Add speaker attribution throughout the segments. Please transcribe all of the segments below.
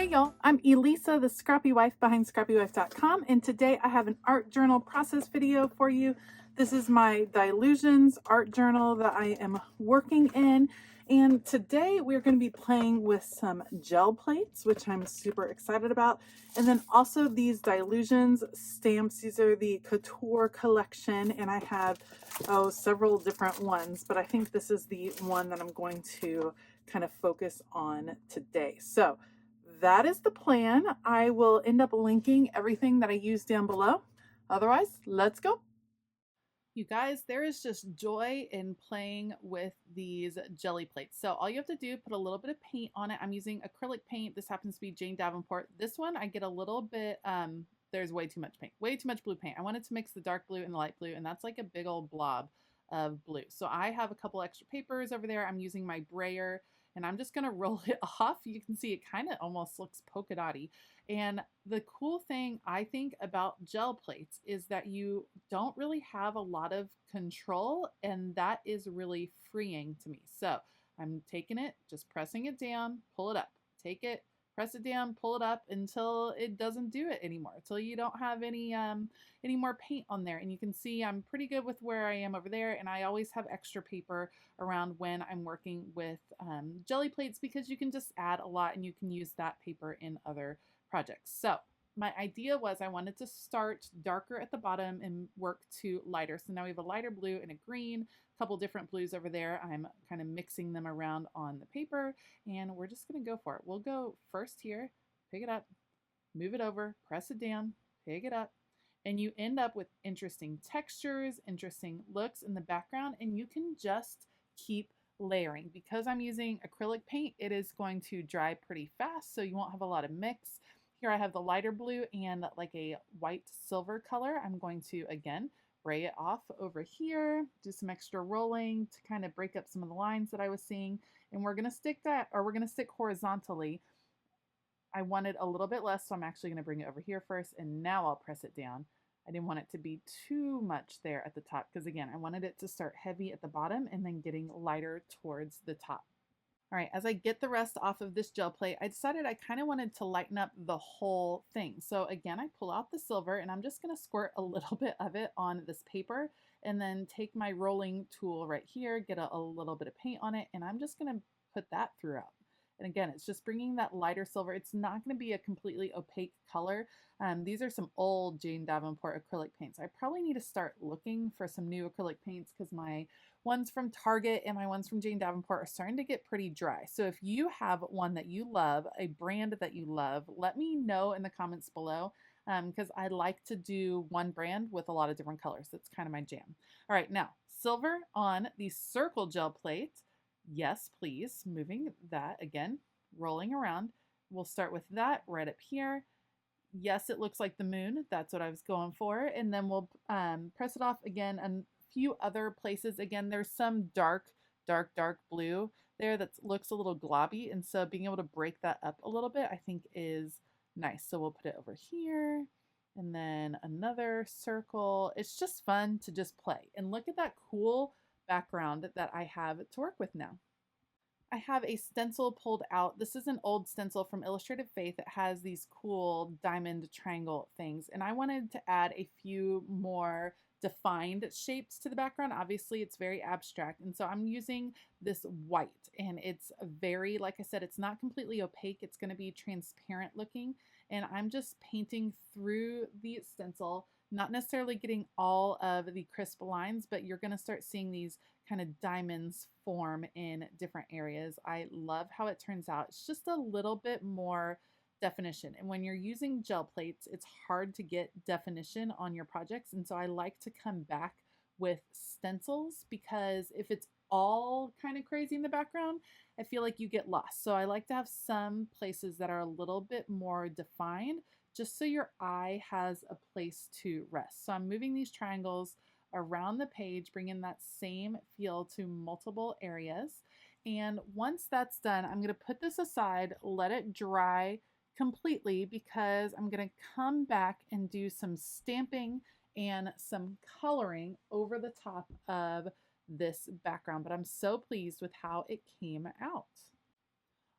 Speaker 1: Hey y'all, I'm Elisa, the Scrappy Wife behind ScrappyWife.com, and today I have an art journal process video for you. This is my Dilutions art journal that I am working in, and today we're going to be playing with some gel plates, which I'm super excited about, and then also these Dilutions stamps. These are the Couture collection, and I have several different ones, but I think this is the one that I'm going to kind of focus on today. So that is the plan. I will end up linking everything that I use down below. Otherwise, let's go. You guys, there is just joy in playing with these jelly plates. So all you have to do, put a little bit of paint on it. I'm using acrylic paint. This happens to be Jane Davenport. This one, I get a little bit, there's way too much paint, way too much blue paint. I wanted to mix the dark blue and the light blue, and that's like a big old blob of blue. So I have a couple extra papers over there. I'm using my brayer, and I'm just gonna roll it off. You can see it kind of almost looks polka dotty. And the cool thing I think about gel plates is that you don't really have a lot of control, and that is really freeing to me. So I'm taking it, just pressing it down, pull it up, take it, press it down, pull it up until it doesn't do it anymore, until you don't have any more paint on there. And you can see I'm pretty good with where I am over there, and I always have extra paper around when I'm working with jelly plates, because you can just add a lot and you can use that paper in other projects. So my idea was I wanted to start darker at the bottom and work to lighter. So now we have a lighter blue and a green, a couple different blues over there. I'm kind of mixing them around on the paper, and we're just going to go for it. We'll go first here, pick it up, move it over, press it down, pick it up, and you end up with interesting textures, interesting looks in the background, and you can just keep layering. Because I'm using acrylic paint, it is going to dry pretty fast, so you won't have a lot of mix. Here I have the lighter blue and like a white silver color. I'm going to, again, spray it off over here, do some extra rolling to kind of break up some of the lines that I was seeing. And we're going to stick that, or we're going to stick horizontally. I wanted a little bit less, so I'm actually going to bring it over here first, and now I'll press it down. I didn't want it to be too much there at the top, because again, I wanted it to start heavy at the bottom and then getting lighter towards the top. All right, as I get the rest off of this gel plate, I decided I kind of wanted to lighten up the whole thing. So again, I pull out the silver, and I'm just going to squirt a little bit of it on this paper, and then take my rolling tool right here, get a little bit of paint on it, and I'm just going to put that throughout. And again, it's just bringing that lighter silver. It's not going to be a completely opaque color. These are some old Jane Davenport acrylic paints. I probably need to start looking for some new acrylic paints, because my ones from Target and my ones from Jane Davenport are starting to get pretty dry. So if you have one that you love, a brand that you love, let me know in the comments below, because I like to do one brand with a lot of different colors. That's kind of my jam. All right, now silver on the circle gel plate. Yes, please. Moving that again, rolling around. We'll start with that right up here. Yes, it looks like the moon. That's what I was going for. And then we'll press it off again and a few other places. Again, there's some dark blue there that looks a little globby. And so being able to break that up a little bit, I think is nice. So we'll put it over here, and then another circle. It's just fun to just play. And look at that cool background that I have to work with now. I have a stencil pulled out. This is an old stencil from Illustrated Faith. It has these cool diamond triangle things, and I wanted to add a few more defined shapes to the background. Obviously, it's very abstract, and so I'm using this white, and it's very, like I said, it's not completely opaque. It's going to be transparent looking, and I'm just painting through the stencil, not necessarily getting all of the crisp lines, but you're going to start seeing these kind of diamonds form in different areas. I love how it turns out. It's just a little bit more definition. And when you're using gel plates, it's hard to get definition on your projects. And so I like to come back with stencils, because if it's all kind of crazy in the background, I feel like you get lost. So I like to have some places that are a little bit more defined, just so your eye has a place to rest. So I'm moving these triangles around the page, bringing that same feel to multiple areas. And once that's done, I'm going to put this aside, let it dry completely, because I'm going to come back and do some stamping and some coloring over the top of this background. But I'm so pleased with how it came out.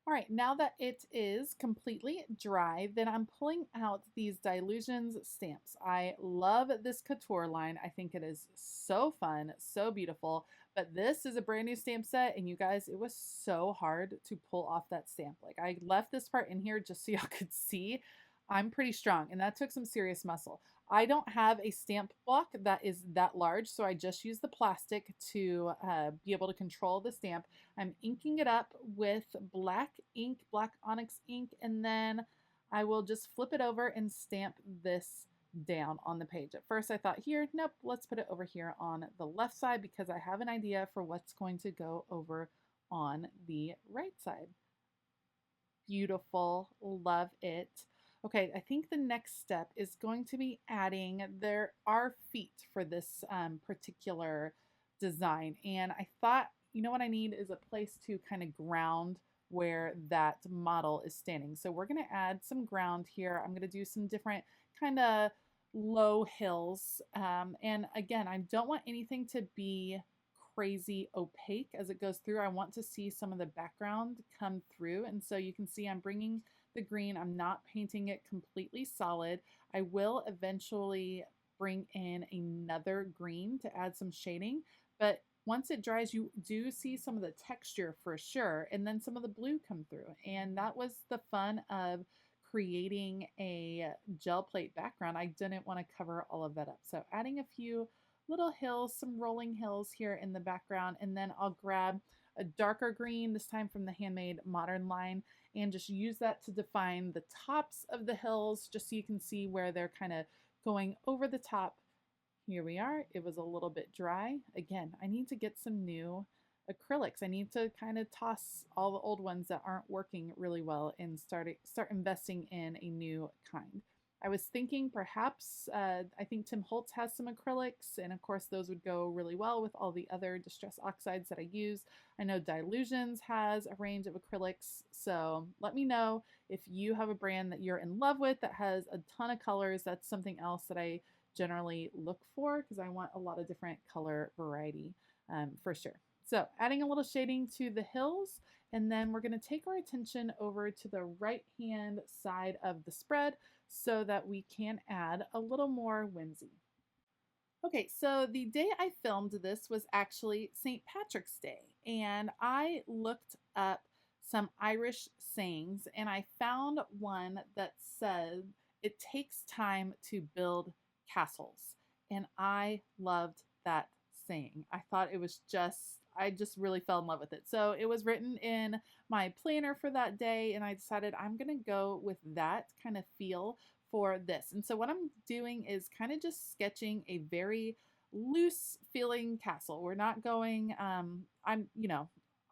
Speaker 1: All right, now that it is completely dry, then I'm pulling out these Dilutions stamps. I love this couture line. I think it is so fun, so beautiful, but this is a brand new stamp set, and you guys, it was so hard to pull off that stamp. Like, I left this part in here just so y'all could see. I'm pretty strong, and that took some serious muscle. I don't have a stamp block that is that large, so I just use the plastic to be able to control the stamp. I'm inking it up with black ink, black onyx ink, and then I will just flip it over and stamp this down on the page. At first I thought here, nope, let's put it over here on the left side because I have an idea for what's going to go over on the right side. Beautiful, love it. Okay, I think the next step is going to be adding, there are feet for this particular design. And I thought, you know what I need is a place to kind of ground where that model is standing. So we're gonna add some ground here. I'm gonna do some different kind of low hills. And again, I don't want anything to be crazy opaque as it goes through. I want to see some of the background come through. And so you can see I'm bringing the green. I'm not painting it completely solid. I will eventually bring in another green to add some shading, but once it dries, you do see some of the texture for sure, and then some of the blue come through. And that was the fun of creating a gel plate background. I didn't want to cover all of that up. So adding a few little hills, some rolling hills here in the background, and then I'll grab a darker green, this time from the Handmade Modern line, and just use that to define the tops of the hills, just so you can see where they're kind of going over the top. Here we are. It was a little bit dry. Again, I need to get some new acrylics. I need to kind of toss all the old ones that aren't working really well and start investing in a new kind. I was thinking perhaps, I think Tim Holtz has some acrylics, and of course those would go really well with all the other Distress Oxides that I use. I know Dilutions has a range of acrylics, so let me know if you have a brand that you're in love with that has a ton of colors. That's something else that I generally look for because I want a lot of different color variety for sure. So adding a little shading to the hills, and then we're going to take our attention over to the right hand side of the spread so that we can add a little more whimsy. Okay, so the day I filmed this was actually St. Patrick's Day, and I looked up some Irish sayings, and I found one that said, "It takes time to build castles," and I loved that saying. I thought it was I just really fell in love with it. So it was written in my planner for that day, and I decided I'm gonna go with that kind of feel for this. And so what I'm doing is kind of just sketching a very loose feeling castle. We're not going,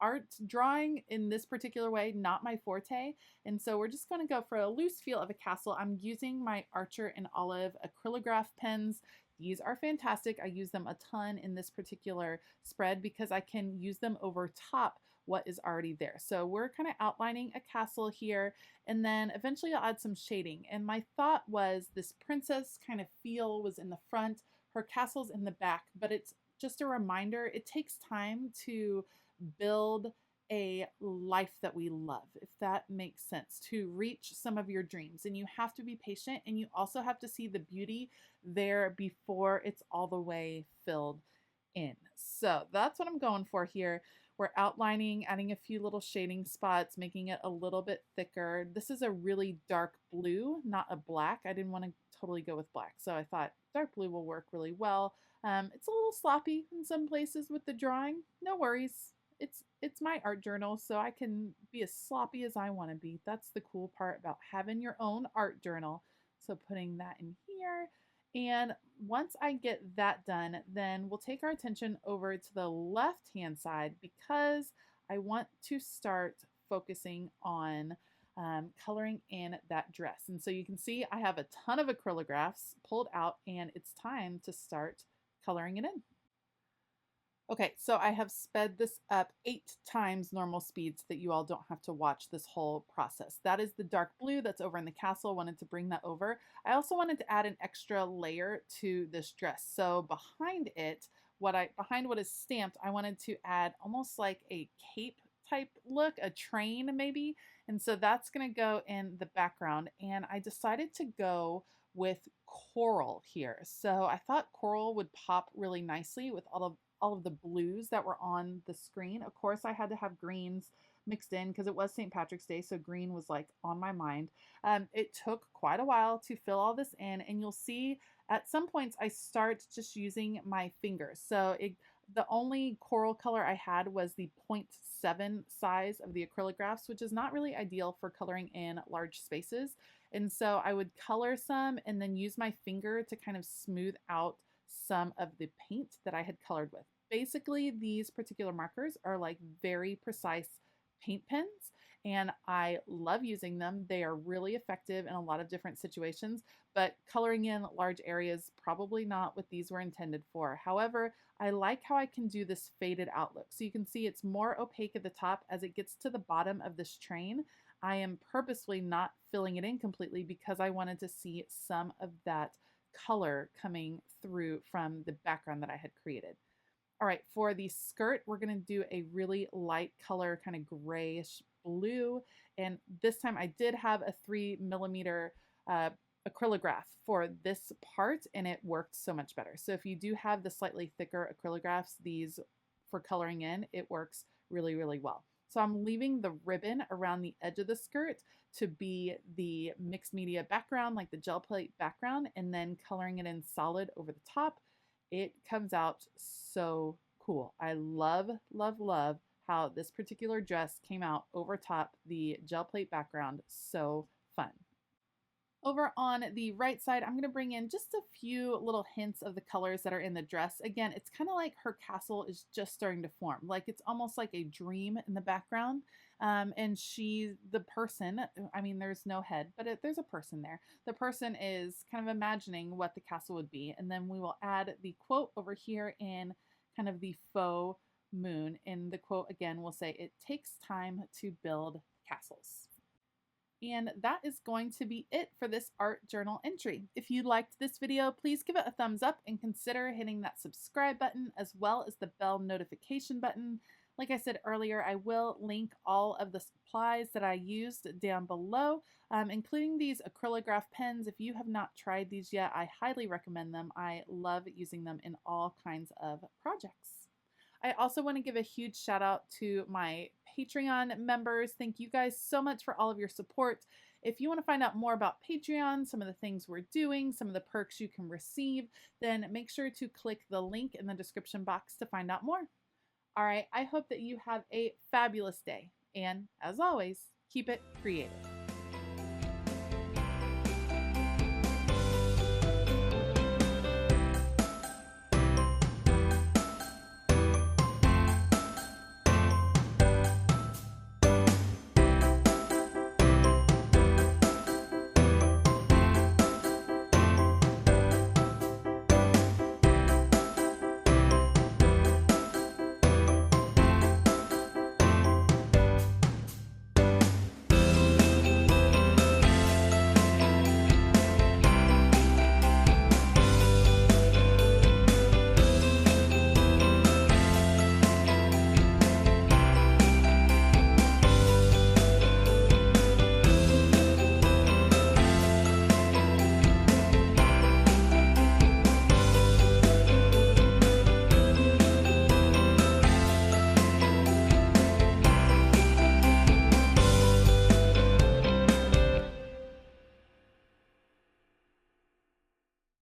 Speaker 1: art drawing in this particular way, not my forte. And so we're just going to go for a loose feel of a castle. I'm using my Archer and Olive acrylograph pens. These are fantastic. I use them a ton in this particular spread because I can use them over top what is already there. So we're kind of outlining a castle here, and then eventually I'll add some shading. And my thought was this princess kind of feel was in the front, her castle's in the back, but it's just a reminder, it takes time to build a life that we love, if that makes sense, to reach some of your dreams. And you have to be patient, and you also have to see the beauty there before it's all the way filled in. So that's what I'm going for here. We're outlining, adding a few little shading spots, making it a little bit thicker. This is a really dark blue, not a black. I didn't want to totally go with black, so I thought dark blue will work really well. It's a little sloppy in some places with the drawing. No worries. It's my art journal, so I can be as sloppy as I want to be. That's the cool part about having your own art journal. So putting that in here. And once I get that done, then we'll take our attention over to the left-hand side because I want to start focusing on coloring in that dress. And so you can see I have a ton of acrylographs pulled out, and it's time to start coloring it in. Okay, so I have sped this up 8 times normal speed so that you all don't have to watch this whole process. That is the dark blue that's over in the castle. Wanted to bring that over. I also wanted to add an extra layer to this dress. So behind it, behind what is stamped, I wanted to add almost like a cape type look, a train maybe. And so that's going to go in the background. And I decided to go with coral here. So I thought coral would pop really nicely with all of the blues that were on the screen. Of course, I had to have greens mixed in because it was St. Patrick's Day, so green was like on my mind. It took quite a while to fill all this in, and you'll see at some points I start just using my fingers. So the only coral color I had was the 0.7 size of the acrylographs, which is not really ideal for coloring in large spaces. And so I would color some and then use my finger to kind of smooth out some of the paint that I had colored with. Basically, these particular markers are like very precise paint pens, and I love using them. They are really effective in a lot of different situations, but coloring in large areas, probably not what these were intended for. However, I like how I can do this faded out look. So you can see it's more opaque at the top. As it gets to the bottom of this train, I am purposefully not filling it in completely because I wanted to see some of that color coming through from the background that I had created. All right, for the skirt, we're going to do a really light color, kind of grayish blue. And this time I did have a 3mm acrylograph for this part, and it worked so much better. So if you do have the slightly thicker acrylographs, these for coloring in, it works really, really well. So I'm leaving the ribbon around the edge of the skirt to be the mixed media background, like the gel plate background, and then coloring it in solid over the top. It comes out so cool. I love, love, love how this particular dress came out over top the gel plate background. So fun. Over on the right side, I'm going to bring in just a few little hints of the colors that are in the dress. Again, it's kind of like her castle is just starting to form. Like it's almost like a dream in the background. And the person, I mean, there's no head, but there's a person there. The person is kind of imagining what the castle would be. And then we will add the quote over here in kind of the faux moon. And the quote again will say, "It takes time to build castles." And that is going to be it for this art journal entry. If you liked this video, please give it a thumbs up and consider hitting that subscribe button as well as the bell notification button. Like I said earlier, I will link all of the supplies that I used down below, including these acrylograph pens. If you have not tried these yet, I highly recommend them. I love using them in all kinds of projects. I also want to give a huge shout out to my Patreon members. Thank you guys so much for all of your support. If you want to find out more about Patreon, some of the things we're doing, some of the perks you can receive, then make sure to click the link in the description box to find out more. All right, I hope that you have a fabulous day. And as always, keep it creative.